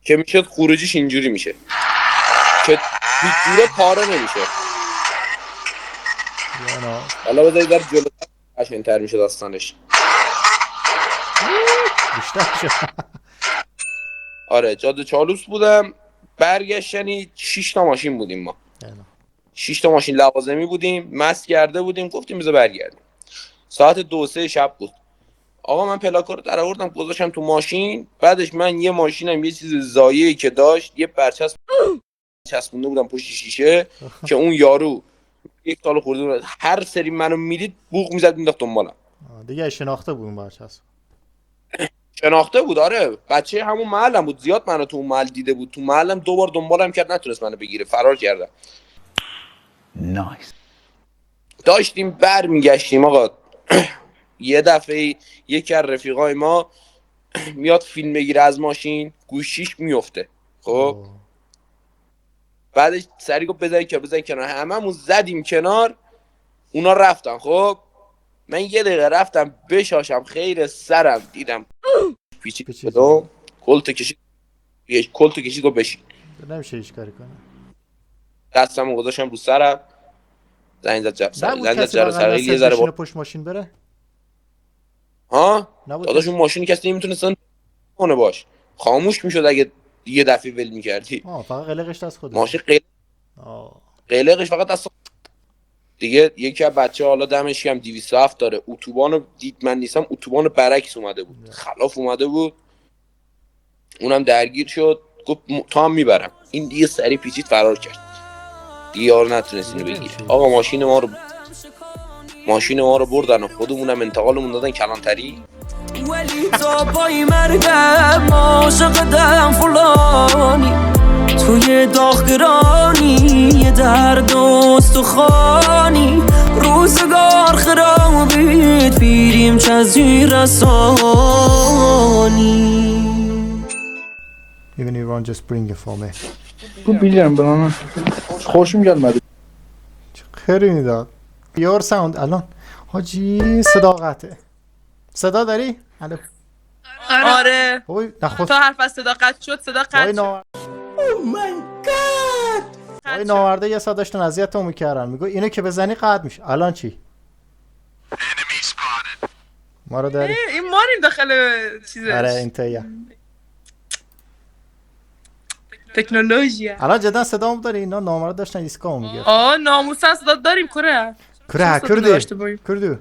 که میشه خروجیش اینجوری میشه که هیچ جوره پاره نمیشه. حالا بذارید در جلو قشنگ‌تر میشه داستانش. بیشتر شد. آره جاده چالوس بودم، برگشتنی 6 تا ماشین بودیم ما. 6 تا ماشین لوازمی بودیم، مست کرده بودیم، گفتیم بذار برگردیم. ساعت 2-3 شب بود. آقا من پلاکا رو در آوردم گذاشتم تو ماشین، بعدش من یه ماشینم یه چیز زایه‌ای که داشت یه برچسب چسبونده بودم پشت شیشه که اون یارو یک سال خورده بود هر سری منو میدید بوق میزد مینداخت دنبالم. دیگه شناخته بود اون برچسب. شناخته بود آره، بچه همون محلم بود، زیاد منو تو اون محل دیده بود، تو محلم 2 بار دنبالم کرد نتونست منو بگیره، فرار کردم. نایس. داشتیم برمیگشتیم آقا یه دفعه یکی از رفیقای ما میاد فیلم بگیره از ماشین، گوشیش میفته. خب بعدش سری گفت بزنین کنار، هممون زدیم کنار، اونا رفتن. خب من یه دقیقه رفتم بشاشم خیر سرم دیدم پیچید بدم کلت کشید گفت بشین. نمیشه هیچ کاری کنه. دستمو گذاشتم رو سرم، زنگ زد جرس حقیقی یه ذره پشت ماشین بره. ها نبود داداش اون ماشینی کسی نمیتونست کنه باش، خاموش میشد اگه یه دفعه ول میکردی. فقط قلقش دست خودش. ماشین قلقش فقط دست دیگه. یکی از بچه حالا دمش گرم 207 داره، اتوبانو دید من نیستم، اتوبان برعکس اومده بود، خلاف اومده بود، اونم درگیر شد، گفت تو هم میبرم. این دیگه سری پیچید فرار کرد دیگه، یارو نتونست اینو بگیره. آقا ماشین ما رو بردن و خودمونم انتقالمون دادن کلانتری. ولی تا پای مرگم عاشقتم فلانی، توی داغگرانی یه درد و استخوانی، روزگار خرابید پیریم چزی رسانی. Even Iran just bring it for me. Bu biliyorum ben onu. Hoşum gelmedi. خیلی میداد. Your sound الان حاجی صدا قطعه. صدا داری؟ الو. آره نخوست. تا حرف از صدا قطع شد، صدا قطع شد. ناورده یه صدا داشتن اذیتمون میکردن، میگو اینو که بزنی قطع میشه. الان چی؟ ما رو داری؟ این ماریم داخل چیزش. آره اینطوریه. تکنولوژی. الان جدا صدامو داری؟ اینا نامرد داشتن ایسکامو میگرفتن. ناموسن صدا داریم. کره کردی